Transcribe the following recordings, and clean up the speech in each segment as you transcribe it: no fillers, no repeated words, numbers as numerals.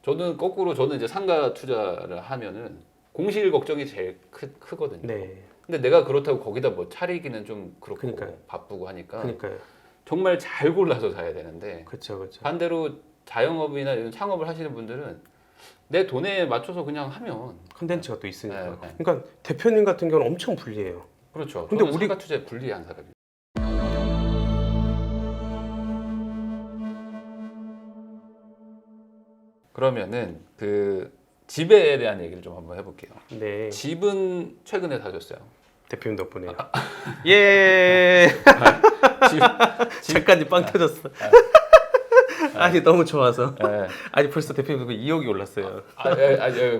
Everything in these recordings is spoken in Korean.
저는 거꾸로 저는 이제 상가 투자를 하면은 공실 걱정이 제일 크거든요. 네. 근데 내가 그렇다고 거기다 뭐 차리기는 좀 그렇고 그러니까요. 바쁘고 하니까 그러니까요. 정말 잘 골라서 사야 되는데 그렇죠, 그렇죠. 반대로 자영업이나 이런 창업을 하시는 분들은 내 돈에 맞춰서 그냥 하면 컨텐츠가 또 있으니까. 네. 그러니까 대표님 같은 경우는 엄청 불리해요. 그렇죠. 근데 저는 우리- 상가 투자에 불리한 사람이에요. 그러면은 그 집에 대한 얘기를 좀 한번 해볼게요. 네. 집은 최근에 사셨어요. 대표님 덕분에요. 예. 집, 잠깐 빵 터졌어. 아니 너무 좋아서. 예. 아니 벌써 대표님 2억이 올랐어요.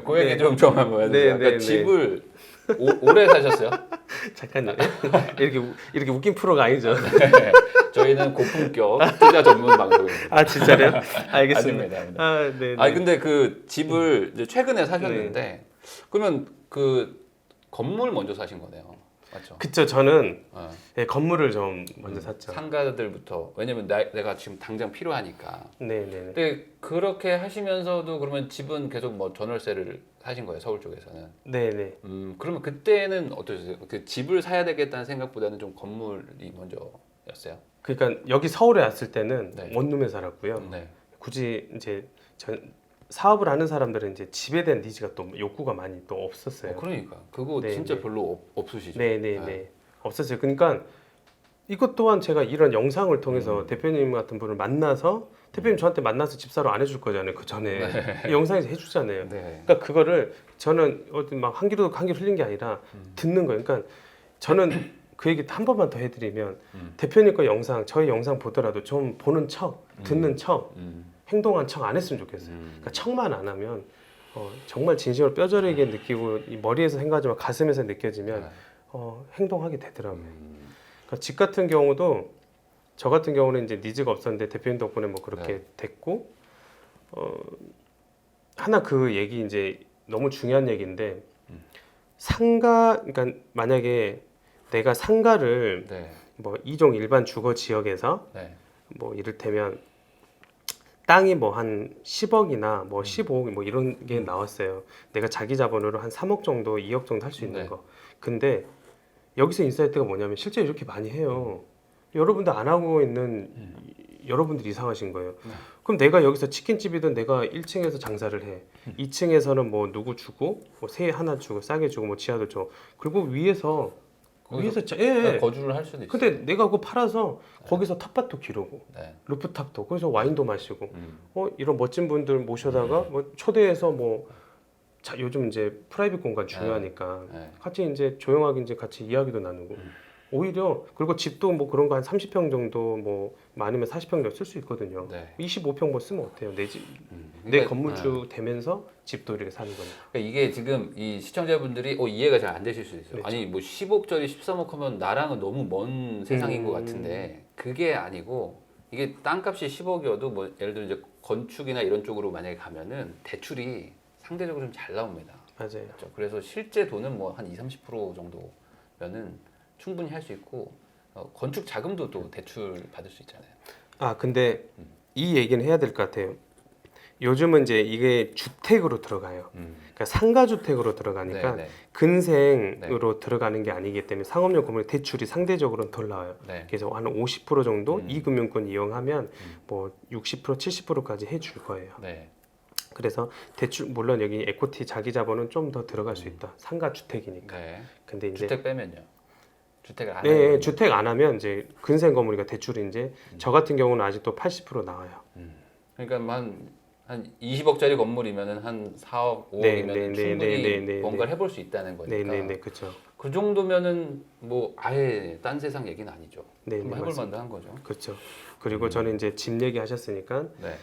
그 얘기 네. 좀 한번 해주세요. 네, 그러니까 네, 집을 오래 사셨어요? 잠깐요. 이렇게 웃긴 프로가 아니죠. 네. 저희는 고품격 투자 전문 방송입니다. 아 진짜요? 알겠습니다. 아닙니다. 아 네. 아니 근데 그 집을 이제 최근에 사셨는데 그러면 그 건물 먼저 사신 거네요, 맞죠? 그쵸. 저는 어. 네, 건물을 좀 먼저 샀죠. 상가들부터 왜냐면 내가 지금 당장 필요하니까. 네네. 근데 그렇게 하시면서도 그러면 집은 계속 뭐 전월세를 사신 거예요, 서울 쪽에서는. 네네. 그러면 그때는 어떠셨어요? 그 집을 사야 되겠다는 생각보다는 좀 건물이 먼저였어요. 그러니까 여기 서울에 왔을 때는 네. 원룸에 살았고요. 네. 굳이 이제 사업을 하는 사람들은 이제 집에 대한 니즈가 또 욕구가 많이 또 없었어요. 그러니까 그거 네, 진짜 네. 별로 없으시죠? 네네네. 네. 없었어요. 그러니까 이것 또한 제가 이런 영상을 통해서 대표님 같은 분을 만나서 대표님 저한테 만나서 집 사러 안 해줄 거잖아요. 그 전에 이 영상에서 해주잖아요. 네. 그러니까 그거를 저는 어디 막 한 귀로 흘린 게 아니라 듣는 거예요. 그러니까 저는 그 얘기 한 번만 더 해드리면 대표님 거 영상, 저희 영상 보더라도 좀 보는 척, 듣는 척, 행동한 척 안 했으면 좋겠어요. 그러니까 척만 안 하면 정말 진심으로 뼈저리게 느끼고 이 머리에서 생각하지만 가슴에서 느껴지면 네. 행동하게 되더라고요. 그러니까 집 같은 경우도 저 같은 경우는 이제 니즈가 없었는데 대표님 덕분에 뭐 그렇게 네. 됐고 하나 그 얘기 이제 너무 중요한 얘기인데 상가 그러니까 만약에 내가 상가를 네. 뭐 이종 일반 주거 지역에서 네. 뭐 이를테면 땅이 뭐 한 10억이나 뭐 15억 뭐 이런 게 나왔어요. 내가 자기 자본으로 한 3억 정도, 2억 정도 할 수 있는 네. 거. 근데 여기서 인사이트가 뭐냐면 실제 이렇게 많이 해요. 여러분들 안 하고 있는 여러분들 이상하신 거예요. 네. 그럼 내가 여기서 치킨집이든 내가 1층에서 장사를 해. 2층에서는 뭐 누구 주고 뭐 새 하나 주고 싸게 주고 뭐 지하도 줘. 그리고 위에서 예. 거주를 할 수도 있어요. 근데 내가 그거 팔아서 거기서 텃밭도 기르고 네. 루프탑도 거기서 와인도 마시고 음. 이런 멋진 분들 모셔다가 뭐 초대해서 뭐 요즘 이제 프라이빗 공간 중요하니까 네. 같이 이제 조용하게 이제 같이 이야기도 나누고 오히려 그리고 집도 뭐 그런 거 한 30평 정도 뭐 많으면 40평 정도 쓸 수 있거든요. 네. 25평 뭐 쓰면 어때요? 내 집, 내 그러니까, 건물주 되면서 집도 이렇게 사는 거니까. 그러니까 이게 지금 이 시청자분들이 이해가 잘 안 되실 수도 있어요. 네, 아니 뭐 10억짜리 13억 하면 나랑은 너무 먼 세상인 것 같은데 그게 아니고 이게 땅값이 10억이어도 뭐 예를 들어 이제 건축이나 이런 쪽으로 만약에 가면은 대출이 상대적으로 좀 잘 나옵니다. 맞아요. 그렇죠? 그래서 실제 돈은 뭐 한 20-30% 정도면은 충분히 할 수 있고 건축 자금도 또 대출 받을 수 있잖아요. 아 근데 이 얘기는 해야 될 것 같아요. 요즘은 이제 이게 주택으로 들어가요. 그러니까 상가 주택으로 들어가니까 네. 근생으로 들어가는 게 아니기 때문에 상업용 건물 대출이 상대적으로는 덜 나와요. 네. 그래서 한 50% 정도 이금융권 이용하면 뭐 60% 70%까지 해줄 거예요. 네. 그래서 대출 물론 여기 에코티 자기 자본은 좀 더 들어갈 수 있다. 상가 주택이니까. 네. 근데 이제 주택 빼면요. 주택을 안 네, 하면 주택 안 하면 이제 근생 건물이니까 대출이 이제 저 같은 경우는 아직도 80% 나와요. 그러니까 한 20억짜리 건물이면은 한 4억, 5억이면 충분히 뭔가를 해볼 수 있다는 거니까. 네네네, 그렇죠. 그 정도면은 뭐 아예 딴 세상 얘기는 아니죠. 네, 한번 네, 해볼 맞습니다. 만한 거죠. 그렇죠. 그리고 저는 이제 집 얘기하셨으니까 네.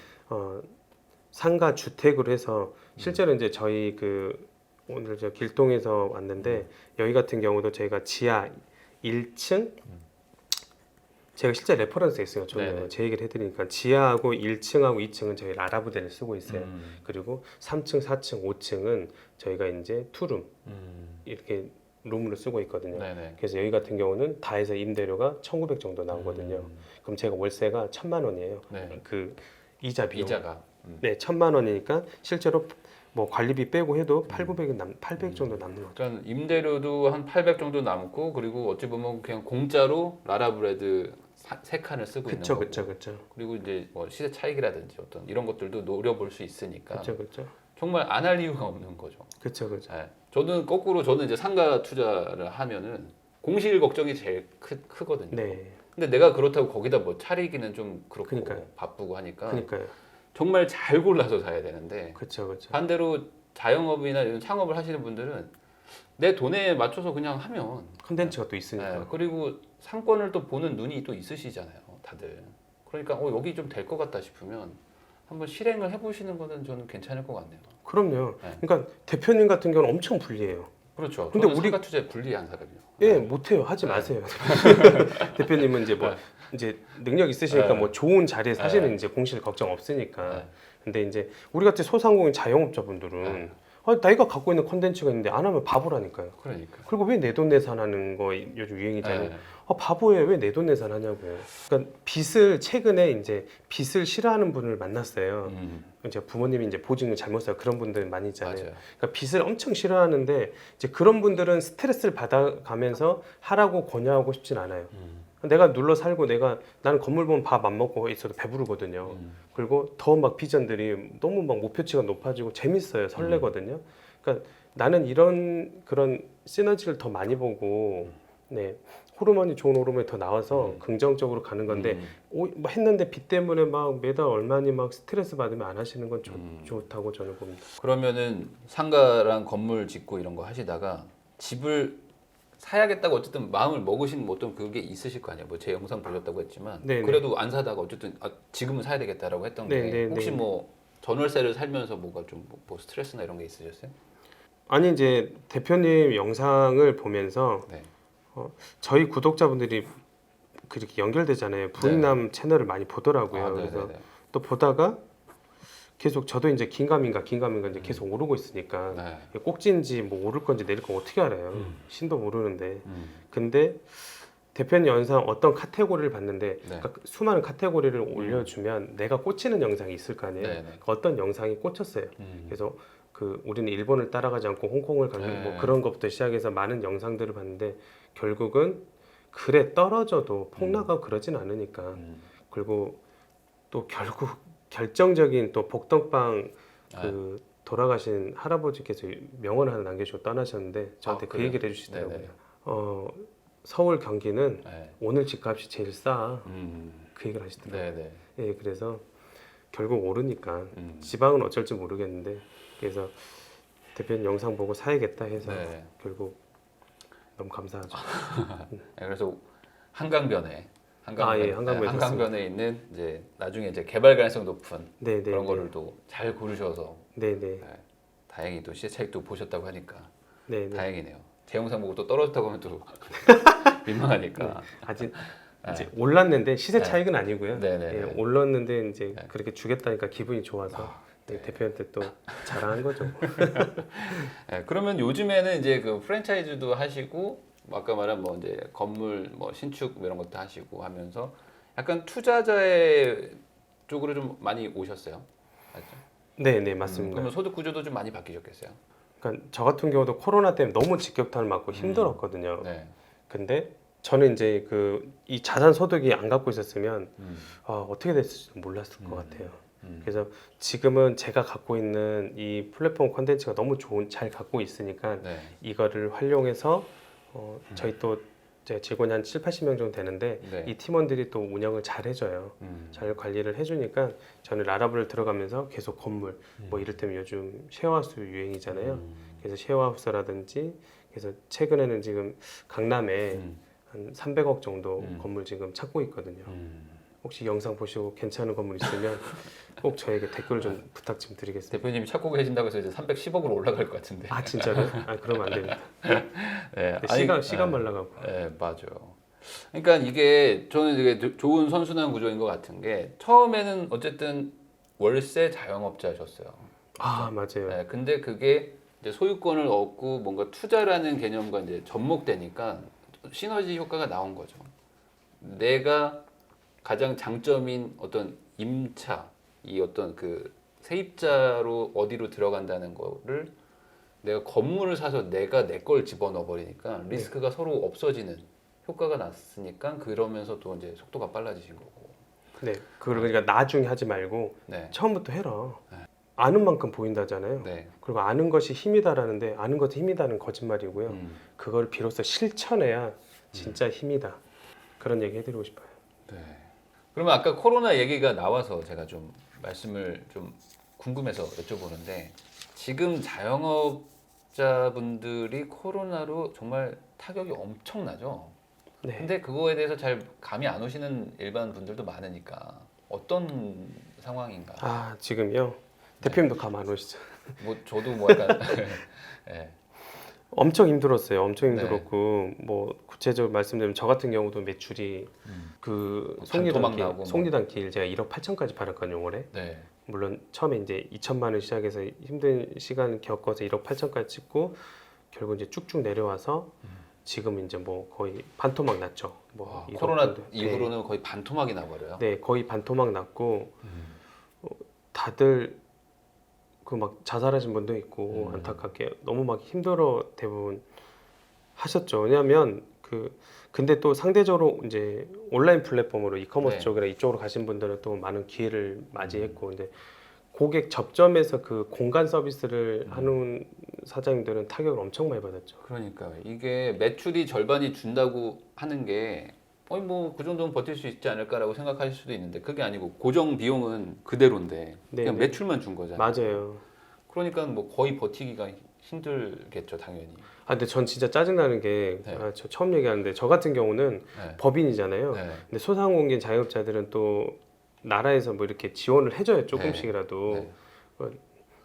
상가 주택으로 해서 실제로 이제 저희 그 오늘 저 길동에서 왔는데 여기 같은 경우도 저희가 지하 1층 제가 실제 레퍼런스에 있어요. 저는 네네. 제 얘기를 해드리니까 지하하고 1층하고 2층은 저희 라라부대를 쓰고 있어요. 그리고 3층, 4층, 5층은 저희가 이제 투룸 이렇게 룸으로 쓰고 있거든요. 네네. 그래서 여기 같은 경우는 다 해서 임대료가 1,900 정도 나오거든요. 그럼 제가 월세가 1,000만 원이에요. 네. 그 이자 비용. 이자가. 네, 1,000만 원이니까 실제로 뭐 관리비 빼고 해도 800 정도 남는 거죠. 그러니까 임대료도 한 800 정도 남고 그리고 어찌 보면 그냥 공짜로 라라브레드 세 칸을 쓰고 있는 그쵸, 거고. 그쵸, 그쵸. 그리고 이제 뭐 시세 차익이라든지 어떤 이런 것들도 노려볼 수 있으니까 그쵸, 그쵸. 정말 안 할 이유가 없는 거죠. 그쵸, 그쵸. 예. 저는 거꾸로 저는 이제 상가 투자를 하면은 공실 걱정이 제일 크거든요. 네, 근데 내가 그렇다고 거기다 뭐 차리기는 좀 그렇고 그러니까요. 바쁘고 하니까 그니까요. 정말 잘 골라서 사야 되는데 그쵸, 그쵸. 반대로 자영업이나 이런 창업을 하시는 분들은 내 돈에 맞춰서 그냥 하면 컨텐츠가 또 있으니까. 예, 그리고 상권을 또 보는 눈이 또 있으시잖아요, 다들. 그러니까 여기 좀 될 것 같다 싶으면 한번 실행을 해보시는 거는 저는 괜찮을 것 같네요. 그럼요. 네. 그러니까 대표님 같은 경우는 엄청 불리해요. 그렇죠. 근데 저는 우리- 상가 투자에 불리한 사람이요. 예, 못해요. 하지 네. 마세요. 대표님은 이제 뭐 네. 이제 능력 있으시니까 네. 뭐 좋은 자리에 사실은 네. 이제 공실 걱정 없으니까. 네. 근데 이제 우리 같은 소상공인 자영업자분들은 네. 내가 갖고 있는 콘텐츠가 있는데 안 하면 바보라니까요. 그러니까. 그리고 왜 내 돈 내산하는 거 요즘 유행이잖아요. 네. 바보예요. 왜 내 돈 내산하냐고요. 그러니까 최근에 이제 빚을 싫어하는 분을 만났어요. 이제 부모님이 이제 보증을 잘못 써요. 그런 분들 많이 있잖아요. 맞아요. 그러니까 빚을 엄청 싫어하는데 이제 그런 분들은 스트레스를 받아가면서 하라고 권유하고 싶진 않아요. 내가 눌러 살고 나는 건물 보면 밥 안 먹고 있어도 배부르거든요. 그리고 더 막 비전들이 너무 막 목표치가 높아지고 재밌어요. 설레거든요. 그러니까 나는 이런 그런 시너지를 더 많이 보고 네. 호르몬이 좋은 호르몬이 더 나와서 긍정적으로 가는 건데 뭐 했는데 빚 때문에 막 매달 얼마니 막 스트레스 받으면 안 하시는 건 좋다고 저는 봅니다. 그러면은 상가랑 건물 짓고 이런 거 하시다가 집을 사야겠다고 어쨌든 마음을 먹으신 뭐 어떤 그게 있으실 거 아니에요. 뭐 제 영상 보셨다고 했지만 네네. 그래도 안 사다가 어쨌든 지금은 사야 되겠다라고 했던 게 네네네. 혹시 뭐 전월세를 살면서 뭐가 좀 뭐 스트레스나 이런 게 있으셨어요? 아니 이제 대표님 영상을 보면서 네. 저희 구독자분들이 그렇게 연결되잖아요. 부인남 채널을 많이 보더라고요. 아, 그래서 네네네. 또 보다가 계속 저도 이제 긴가민가 이제 계속 오르고 있으니까 네. 꼭지인지 뭐 오를 건지 내릴 건 어떻게 알아요. 신도 모르는데. 음. 근데 대표님 영상 어떤 카테고리를 봤는데 네. 그러니까 수많은 카테고리를 올려주면 내가 꽂히는 영상이 있을 거 아니에요. 네네. 어떤 영상이 꽂혔어요. 그래서 우리는 일본을 따라가지 않고 홍콩을 가는 네. 뭐 그런 것부터 시작해서 많은 영상들을 봤는데 결국은 그래 떨어져도 폭락하고 그러진 않으니까 그리고 또 결국 결정적인 또 복덕방 그 돌아가신 할아버지께서 명언을 하나 남겨주고 떠나셨는데 저한테 그 그래요? 얘기를 해주시더라고요. 네네. 서울 경기는 네. 오늘 집값이 제일 싸. 음. 그 얘기를 하시더라고요. 네네. 예, 그래서 결국 오르니까 음. 지방은 어쩔지 모르겠는데 그래서 대표님 영상 보고 사야겠다 해서 네. 결국 너무 감사하죠. 네, 그래서 한강변에 한강변에 한강변에 있는 이제 나중에 이제 개발 가능성 높은 네, 네, 그런 네. 거를 또 잘 고르셔서 네, 네, 다행히 또 시세 차익도 보셨다고 하니까 네, 네. 다행이네요. 제 영상 보고 또 떨어졌다고 하면 또 민망하니까. 아직 이제 올랐는데 시세 네. 차익은 아니고요. 네, 네, 예, 네. 올랐는데 이제 네. 그렇게 주겠다니까 기분이 좋아서 대표한테 또 자랑한 거죠. 네, 그러면 요즘에는 이제 그 프랜차이즈도 하시고 뭐 아까 말한 뭐 이제 건물 뭐 신축 뭐 이런 것도 하시고 하면서 약간 투자자의 쪽으로 좀 많이 오셨어요. 맞죠? 네, 네, 맞습니다. 그러면 소득 구조도 좀 많이 바뀌셨겠어요. 그러니까 저 같은 경우도 코로나 때문에 너무 직격탄을 맞고 힘들었거든요. 네. 근데 저는 이제 이 자산 소득이 안 갖고 있었으면 어떻게 됐을지도 몰랐을 것 같아요. 그래서 지금은 제가 갖고 있는 이 플랫폼 콘텐츠가 너무 잘 갖고 있으니까 네. 이거를 활용해서 저희 또 제 직원이 한 7, 80명 정도 되는데 네. 이 팀원들이 또 운영을 잘 해줘요. 잘 관리를 해주니까 저는 라라블을 들어가면서 계속 건물 뭐 이를테면 요즘 쉐어하우스 유행이잖아요. 그래서 쉐어하우스라든지 그래서 최근에는 지금 강남에 한 300억 정도 건물 지금 찾고 있거든요. 혹시 영상 보시고 괜찮은 건물 있으면 꼭 저에게 댓글 좀 부탁 좀 드리겠습니다. 대표님이 찾고 계신다고 해서 이제 310억으로 올라갈 것 같은데. 아 진짜로요? 그러면 안 됩니다. 네, 시간 말라가고. 네, 맞아요. 그러니까 이게 저는 되게 좋은 선순환 구조인 것 같은 게 처음에는 어쨌든 월세 자영업자셨어요. 맞아요. 네, 근데 그게 이제 소유권을 얻고 뭔가 투자라는 개념과 이제 접목되니까 시너지 효과가 나온 거죠. 내가 가장 장점인 어떤 임차, 이 어떤 그 세입자로 어디로 들어간다는 거를 내가 건물을 사서 내가 내 걸 집어넣어 버리니까 리스크가 서로 없어지는 효과가 났으니까 그러면서 또 이제 속도가 빨라지신 거고. 네, 그러니까 나중에 하지 말고 네. 처음부터 해라. 네. 아는 만큼 보인다잖아요. 네. 그리고 아는 것이 힘이다라는데 아는 것이 힘이다는 거짓말이고요. 그걸 비로소 실천해야 진짜 힘이다. 그런 얘기 해드리고 싶어요. 네. 그러면 아까 코로나 얘기가 나와서 제가 좀 말씀을 좀 궁금해서 여쭤보는데 지금 자영업자분들이 코로나로 정말 타격이 엄청나죠. 네. 근데 그거에 대해서 잘 감이 안 오시는 일반 분들도 많으니까 어떤 상황인가? 아 지금요. 대표님도 감 안 오시죠? 뭐 저도 뭐 약간 네. 엄청 힘들었어요. 엄청 네. 힘들었고 뭐 구체적으로 말씀드리면 저 같은 경우도 매출이 그 반토막 나오고 뭐. 송리단길 제가 1억 8천까지 팔았거든요 올해. 네. 물론 처음에 이제 2천만 원 시작해서 힘든 시간 겪어서 1억 8천까지 찍고 결국 이제 쭉쭉 내려와서 지금 이제 뭐 거의 반토막 났죠. 뭐 1억 코로나 정도. 이후로는 거의 반토막이 나버려요. 네, 거의 반토막 났고 다들 그 막 자살하신 분도 있고 안타깝게 너무 막 힘들어 대부분 하셨죠. 왜냐하면 근데 또 상대적으로 이제 온라인 플랫폼으로 이커머스 네. 쪽이나 이쪽으로 가신 분들은 또 많은 기회를 맞이했고 근데 고객 접점에서 그 공간 서비스를 하는 사장님들은 타격을 엄청 많이 받았죠. 그러니까 이게 매출이 절반이 준다고 하는 게 뭐 그 정도는 버틸 수 있지 않을까라고 생각하실 수도 있는데 그게 아니고 고정 비용은 그대로인데 그냥 네. 매출만 준 거잖아요. 맞아요. 그러니까 뭐 거의 버티기가 힘들겠죠, 당연히. 아 근데 전 진짜 짜증나는 게 네. 저 처음 얘기하는데 저 같은 경우는 네. 법인이잖아요. 네. 근데 소상공인 자영업자들은 또 나라에서 뭐 이렇게 지원을 해줘요 조금씩이라도 네.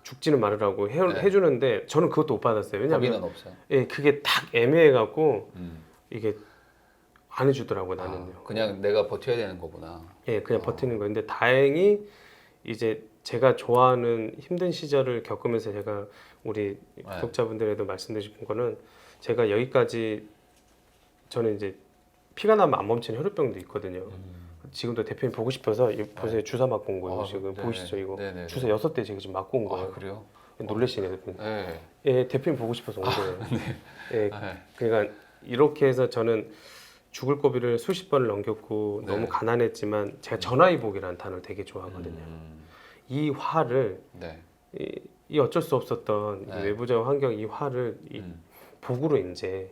죽지는 말으라고 네. 해주는데 저는 그것도 못 받았어요. 왜냐면 법인은 없어요. 예 그게 딱 애매해갖고 이게 안 해주더라고 나는요. 그냥 내가 버텨야 되는 거구나. 예 그냥 버티는 거예요. 근데 다행히 이제 제가 좋아하는 힘든 시절을 겪으면서 제가 우리 구독자분들에도 말씀드리고 싶은 거는 제가 여기까지 저는 이제 피가 나면 안 멈추는 혈우병도 있거든요. 지금도 대표님 보고 싶어서 보세요 주사 맞고 온 거예요. 지금 네. 보이시죠 이거 네네. 주사 6대 제가 지금 맞고 온 거예요. 그래요? 놀라시네 대표님. 네. 예 대표님 보고 싶어서 온 거예요. 예 네. 그러니까 이렇게 해서 저는 죽을 고비를 수십 번을 넘겼고 네. 너무 가난했지만 제가 전화위복이라는 단어를 되게 좋아하거든요. 이 화를 네. 이 어쩔 수 없었던 이 네. 외부적 환경 이 화를 이 복으로 이제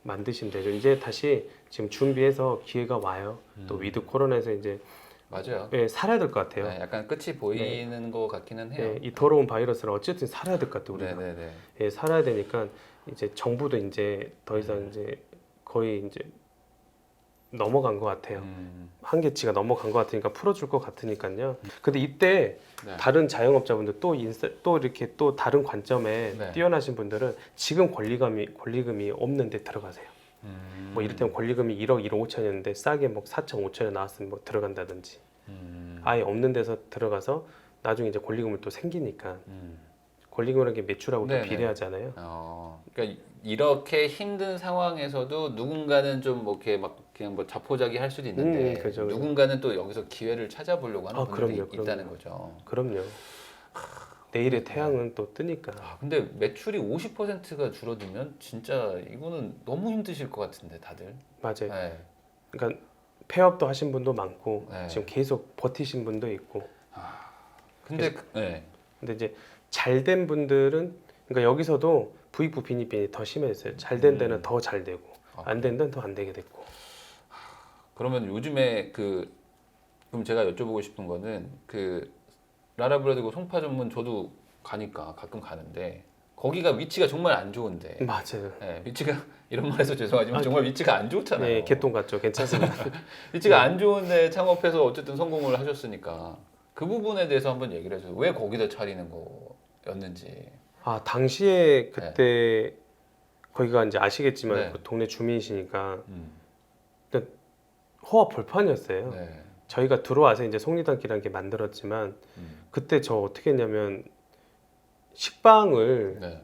만드시면 되죠. 이제 다시 지금 준비해서 기회가 와요. 또 위드 코로나에서 이제 맞아요. 예, 살아야 될 것 같아요. 네, 약간 끝이 보이는 것 같기는 해요. 예, 이 더러운 바이러스를 어쨌든 살아야 될 것 같아요. 우리가 네네네. 예, 살아야 되니까 이제 정부도 이제 더 이상 이제 거의 이제 넘어간 것 같아요. 한계치가 넘어간 것 같으니까 풀어줄 것 같으니까요. 근데 이때 네. 다른 자영업자분들 또 이렇게 또 다른 관점에 네. 뛰어나신 분들은 지금 권리금이 없는데 들어가세요. 뭐 이를테면 권리금이 1억 1억 5천이었는데 싸게 뭐 4천 5천에 나왔으면 뭐 들어간다든지 아예 없는 데서 들어가서 나중에 이제 권리금을 또 생기니까 권리금이라는 게 매출하고 또 네네. 비례하잖아요. 그러니까 이렇게 힘든 상황에서도 누군가는 좀 뭐 이렇게 막 그냥 뭐 자포자기 할 수도 있는데 그죠. 누군가는 또 여기서 기회를 찾아보려고 하는 분들이 그럼요. 있다는 거죠. 그럼요. 내일의 태양은 또 뜨니까. 근데 매출이 50%가 줄어들면 진짜 이거는 너무 힘드실 것 같은데 다들. 맞아요. 네. 그러니까 폐업도 하신 분도 많고 네. 지금 계속 버티신 분도 있고. 근데 근데 이제 잘 된 분들은 그러니까 여기서도 부익부 빈익빈이 더 심해졌어요. 잘 된 데는 더 잘 되고 안 된 데는 더 안 되게 됐고. 그러면 요즘에 그럼 제가 여쭤보고 싶은 거는 라라브라드고 송파 전문 저도 가니까 가끔 가는데 거기가 위치가 정말 안 좋은데. 맞아요. 네, 위치가 이런 말해서 죄송하지만 정말 위치가 안 좋잖아요. 네, 개똥 같죠. 괜찮습니다. 위치가 안 좋은데 창업해서 어쨌든 성공을 하셨으니까 그 부분에 대해서 한번 얘기를 해줘요. 왜 거기다 차리는 거였는지. 당시에 그때 거기가 이제 아시겠지만 네. 그 동네 주민이시니까 허업 벌판이었어요. 네. 저희가 들어와서 이제 송리단길이라는 게 만들었지만 그때 저 어떻게 했냐면 식빵을 네.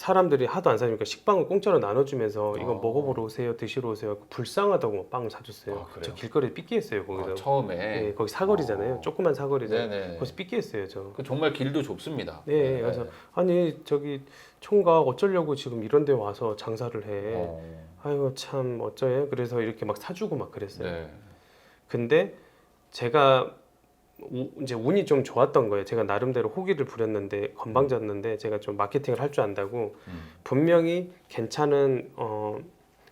사람들이 하도 안 사니까 식빵을 공짜로 나눠주면서 이거 어. 먹어보러 오세요, 드시러 오세요. 불쌍하다고 빵을 사줬어요. 아, 그래요? 저 길거리에 삐끼했어요 거기서. 처음에. 네, 거기 사거리잖아요. 조그만 사거리잖아요. 네네. 거기서 삐끼했어요 저. 그 정말 길도 좁습니다. 네, 그래서 아니 저기 총각 어쩌려고 지금 이런 데 와서 장사를 해. 어. 아이고 참 어쩌요? 그래서 이렇게 막 사주고 막 그랬어요. 네. 근데 제가 이제 운이 좀 좋았던 거예요. 제가 나름대로 호기를 부렸는데 건방졌는데 제가 좀 마케팅을 할 줄 안다고 분명히 괜찮은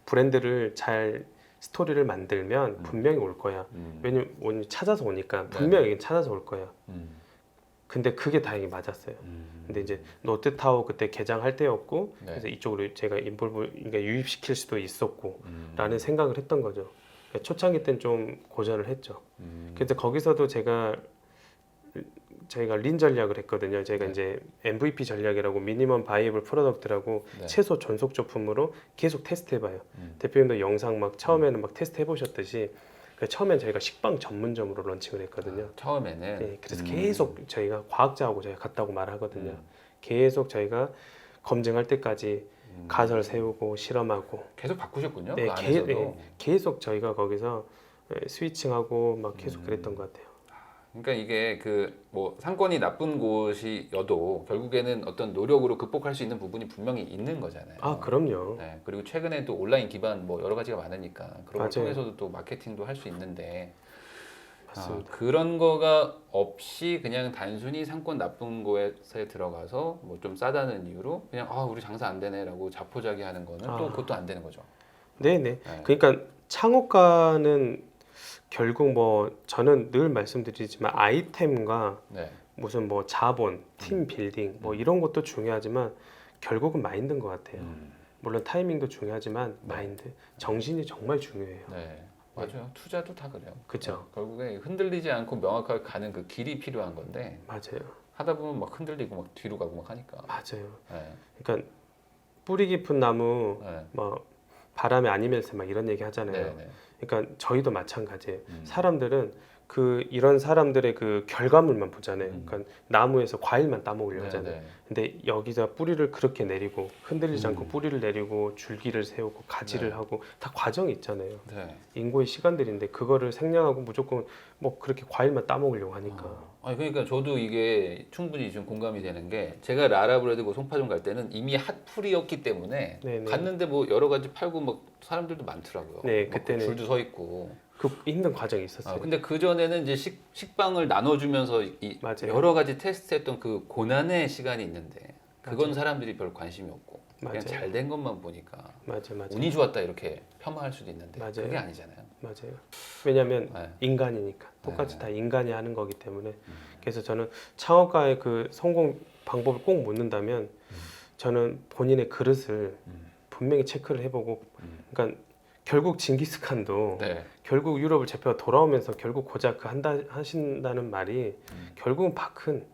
브랜드를 잘 스토리를 만들면 분명히 올 거야. 왜냐면 찾아서 오니까 분명히 찾아서 올 거야. 근데 그게 다행히 맞았어요. 근데 이제 롯데타워 그때 개장할 때였고 네. 그래서 이쪽으로 제가 그러니까 유입시킬 수도 있었고 라는 생각을 했던 거죠. 초창기 때는 좀 고전을 했죠. 그래서 거기서도 저희가 린 전략을 했거든요. 제가 네. 이제 MVP 전략이라고 미니멈 바이애블 프로덕트라고 네. 최소 전속 제품으로 계속 테스트해봐요. 대표님도 영상 막 처음에는 막 테스트 해보셨듯이 처음엔 저희가 식빵 전문점으로 런칭을 했거든요. 처음에는. 네, 그래서 계속 저희가 과학자하고 저희가 같다고 말하거든요. 계속 저희가 검증할 때까지 가설 세우고 실험하고 계속 바꾸셨군요. 네, 그 안에서도. 계속 저희가 거기서 스위칭하고 막 계속 그랬던 것 같아요. 그러니까 이게 그 뭐 상권이 나쁜 곳이어도 결국에는 어떤 노력으로 극복할 수 있는 부분이 분명히 있는 거잖아요. 아, 그럼요. 네, 그리고 최근에 또 온라인 기반 뭐 여러 가지가 많으니까 그런 걸 맞아요. 통해서도 또 마케팅도 할 수 있는데 맞습니다. 그런 거가 없이 그냥 단순히 상권 나쁜 곳에 들어가서 뭐 좀 싸다는 이유로 그냥 우리 장사 안 되네라고 자포자기하는 거는 또 그것도 안 되는 거죠. 네네. 네. 그러니까 창업가는 결국 뭐 저는 늘 말씀드리지만 아이템과 네. 무슨 뭐 자본, 팀 빌딩 뭐 이런 것도 중요하지만 결국은 마인드인 것 같아요. 물론 타이밍도 중요하지만 네. 마인드, 정신이 정말 중요해요. 네. 맞아요. 투자도 다 그래요. 그쵸. 결국에 흔들리지 않고 명확하게 가는 그 길이 필요한 건데 맞아요. 하다 보면 막 흔들리고 막 뒤로 가고 막 하니까. 맞아요. 네. 그러니까 뿌리 깊은 나무 네. 뭐 바람에 안 이면서 막 이런 얘기 하잖아요. 네. 네. 그러니까 저희도 마찬가지예요. 사람들은 이런 사람들의 그 결과물만 보잖아요. 그러니까 나무에서 과일만 따먹으려고 하잖아요. 네. 근데 여기서 뿌리를 그렇게 내리고 흔들리지 않고 뿌리를 내리고 줄기를 세우고 가지를 네. 하고 다 과정이 있잖아요. 네. 인고의 시간들인데 그거를 생략하고 무조건 뭐 그렇게 과일만 따먹으려고 하니까. 아니 그러니까 저도 이게 충분히 좀 공감이 되는 게 제가 라라브레드 그 송파점 갈 때는 이미 핫플이었기 때문에 네네. 갔는데 뭐 여러 가지 팔고 막 사람들도 많더라고요. 네, 막 그때는 줄도 서 있고. 그 힘든 과정이 있었어요. 근데 그 전에는 이제 식빵을 나눠주면서 맞아요. 여러 가지 테스트했던 그 고난의 시간이 있는데 그건 맞아요. 사람들이 별 관심이 없고 그냥 맞아요. 잘 된 것만 보니까 맞아요. 운이 좋았다 이렇게 폄하할 수도 있는데 맞아요. 그게 아니잖아요. 맞아요. 왜냐하면 네. 인간이니까 똑같이 네. 다 인간이 하는 거기 때문에 그래서 저는 창업가의 그 성공 방법을 꼭 묻는다면 저는 본인의 그릇을 분명히 체크를 해보고 그러니까 결국 징기스칸도 네. 결국 유럽을 제패가 돌아오면서 결국 고작 하신다는 말이 결국은 박은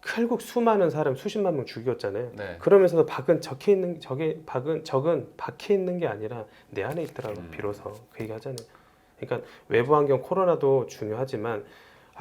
결국 수많은 사람 수십만 명 죽였잖아요. 네. 그러면서도 박은 적은 박혀 있는 게 아니라 내 안에 있더라고. 비로소 그 얘기 하잖아요. 그러니까 외부 환경 코로나도 중요하지만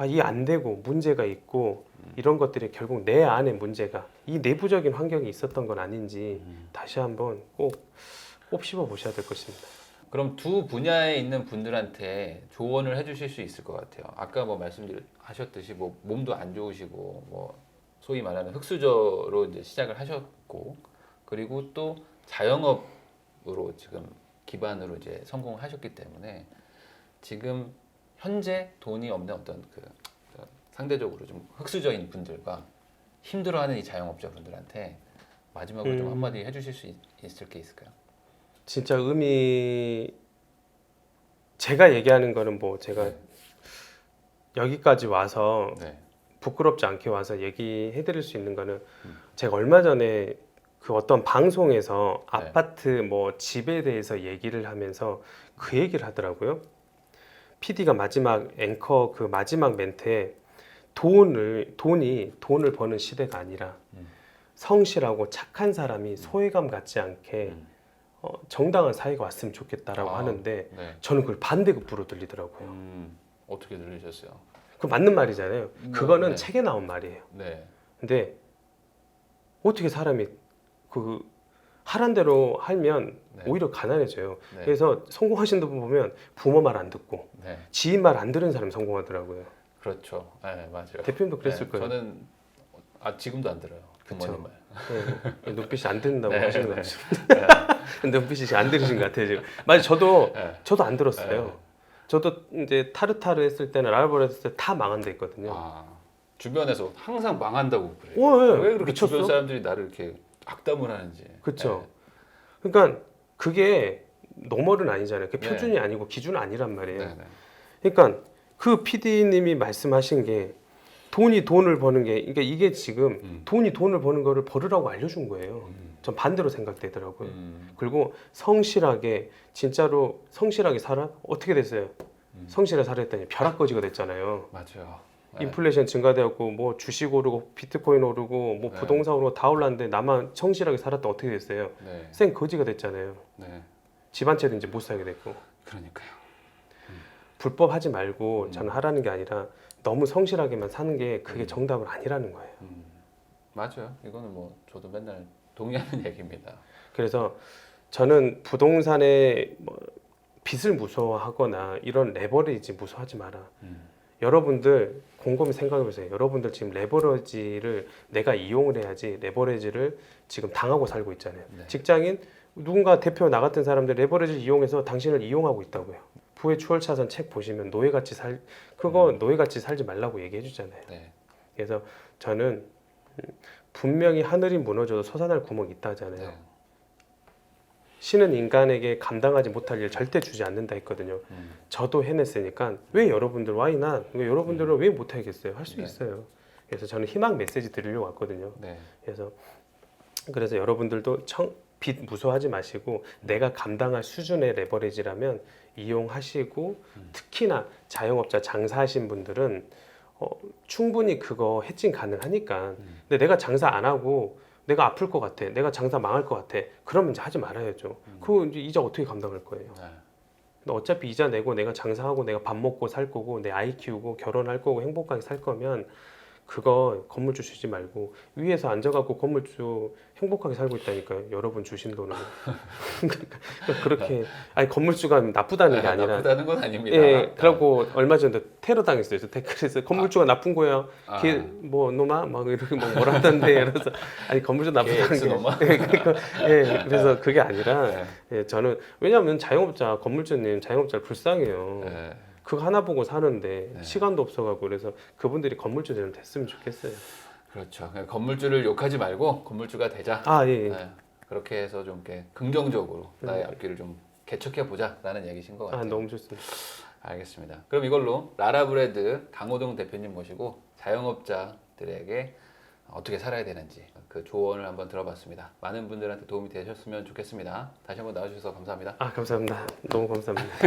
이 안 되고 문제가 있고 이런 것들이 결국 내 안에 문제가 이 내부적인 환경이 있었던 건 아닌지 다시 한번 꼭 씹어 보셔야 될 것입니다. 그럼 두 분야에 있는 분들한테 조언을 해주실 수 있을 것 같아요. 아까 뭐 말씀하셨듯이 뭐 몸도 안 좋으시고 뭐 소위 말하는 흑수저로 이제 시작을 하셨고 그리고 또 자영업으로 지금 기반으로 이제 성공하셨기 때문에 지금 현재 돈이 없는 어떤 그 상대적으로 좀 흑수저인 분들과 힘들어하는 이 자영업자분들한테 마지막으로 좀 한마디 해주실 수 있을 게 있을까요? 진짜 제가 얘기하는 거는 뭐 제가 네. 여기까지 와서 네. 부끄럽지 않게 와서 얘기해 드릴 수 있는 거는 제가 얼마 전에 그 어떤 방송에서 네. 아파트 뭐 집에 대해서 얘기를 하면서 그 얘기를 하더라고요. PD가 마지막 앵커 그 마지막 멘트에 돈을 버는 시대가 아니라 성실하고 착한 사람이 소외감 갖지 않게 정당한 사회가 왔으면 좋겠다라고 하는데 네. 저는 그걸 반대급부로 들리더라고요. 어떻게 들으셨어요? 그 맞는 말이잖아요. 그거는 네. 책에 나온 말이에요. 네. 근데 어떻게 사람이 그 하란 대로 하면 네. 오히려 가난해져요. 네. 그래서 성공하신 분 보면 부모 말 안 듣고 네. 지인 말 안 들은 사람이 성공하더라고요. 그렇죠. 네, 맞아요. 대표님도 그랬을 네, 거예요. 저는 지금도 안 들어요. 부모님 말. 네, 눈빛이 안 듣는다고 네, 하시는 것 네. 같아요. 눈빛이 안 들으신 것 같아요 지금. 맞아요. 네. 저도 안 들었어요. 네. 저도 이제 타르타르 했을 때는 라라벌 했을 때 다 망한 데 있거든요. 주변에서 항상 망한다고 그래요. 오, 네. 왜 그렇게 미쳤어? 주변 사람들이 나를 이렇게 악담을 하는지. 그렇죠. 그러니까 그게 노멀은 아니잖아요. 그게 네. 표준이 아니고 기준은 아니란 말이에요. 네. 네. 그러니까 그 PD님이 말씀하신 게 돈이 돈을 버는 게 그러니까 이게 지금 돈이 돈을 버는 거를 벌으라고 알려준 거예요. 전 반대로 생각되더라고요. 그리고 성실하게 진짜로 성실하게 살아? 어떻게 됐어요? 성실하게 살았더니 벼락거지가 됐잖아요. 맞아요. 네. 인플레이션 증가되었고 뭐 주식 오르고 비트코인 오르고 뭐 네. 부동산 오르고 다 올랐는데 나만 성실하게 살았다 어떻게 됐어요? 네. 생 거지가 됐잖아요. 네. 집 한 채도 이제 못 살게 됐고. 그러니까요. 불법 하지 말고 저는 하라는 게 아니라 너무 성실하게만 사는 게 그게 음. 정답은 아니라는 거예요. 맞아요. 이거는 뭐 저도 맨날 동의하는 얘기입니다. 그래서 저는 부동산에 뭐 빚을 무서워하거나 이런 레버리지 무서워하지 마라. 여러분들 곰곰이 생각해 보세요. 여러분들 지금 레버리지를 내가 이용을 해야지 레버리지를 지금 당하고 살고 있잖아요. 네. 직장인 누군가 대표 나 같은 사람들 레버리지를 이용해서 당신을 이용하고 있다고요. 부의 추월차선 책 보시면 노예같이 노예같이 살지 말라고 얘기해 주잖아요. 네. 그래서 저는 분명히 하늘이 무너져도 솟아날 구멍이 있다 하잖아요. 네. 신은 인간에게 감당하지 못할 일 절대 주지 않는다 했거든요. 저도 해냈으니까 왜 여러분들 왜 여러분들은 왜 못하겠어요? 할 수 네. 있어요. 그래서 저는 희망 메시지 드리려고 왔거든요. 네. 그래서 여러분들도 빚 무서워하지 마시고 내가 감당할 수준의 레버리지라면 이용하시고 특히나 자영업자 장사하신 분들은 충분히 그거 해칭 가능하니까. 근데 내가 장사 안 하고 내가 아플 것 같아, 내가 장사 망할 것 같아, 그러면 이제 하지 말아야죠. 그거 이제 이자 어떻게 감당할 거예요? 네. 근데 어차피 이자 내고 내가 장사하고 내가 밥 먹고 살 거고 내 아이 키우고 결혼할 거고 행복하게 살 거면 그거 건물주 주지 말고 위에서 앉아갖고 건물주 행복하게 살고 있다니까요. 여러분 주신 돈으로. 그렇게 아니 건물주가 나쁘다는 게 아니라 나쁘다는 건 아닙니다. 예, 그러고 얼마 전에 테러 당했어요. 댓글에서 건물주가 나쁜 거야. 아. 뭐 놈아 막 이렇게 뭐 뭐라 하던데 그래서 아니 건물주 나쁘다는 게 놈아? 예, 그러니까, 예, 그래서 그게 아니라 네. 예, 저는 왜냐하면 자영업자 건물주님 자영업자 불쌍해요. 네. 그거 하나 보고 사는데 네. 시간도 없어가고 그래서 그분들이 건물주들은 됐으면 좋겠어요. 그렇죠. 그냥 건물주를 욕하지 말고 건물주가 되자. 아 예. 네. 그렇게 해서 좀 이렇게 긍정적으로 나의 앞길을 좀 개척해 보자라는 얘기신 것 같아요. 아 너무 좋습니다. 알겠습니다. 그럼 이걸로 라라브레드 강호동 대표님 모시고 자영업자들에게 어떻게 살아야 되는지 그 조언을 한번 들어봤습니다. 많은 분들한테 도움이 되셨으면 좋겠습니다. 다시 한번 나와주셔서 감사합니다. 아 감사합니다. 너무 감사합니다.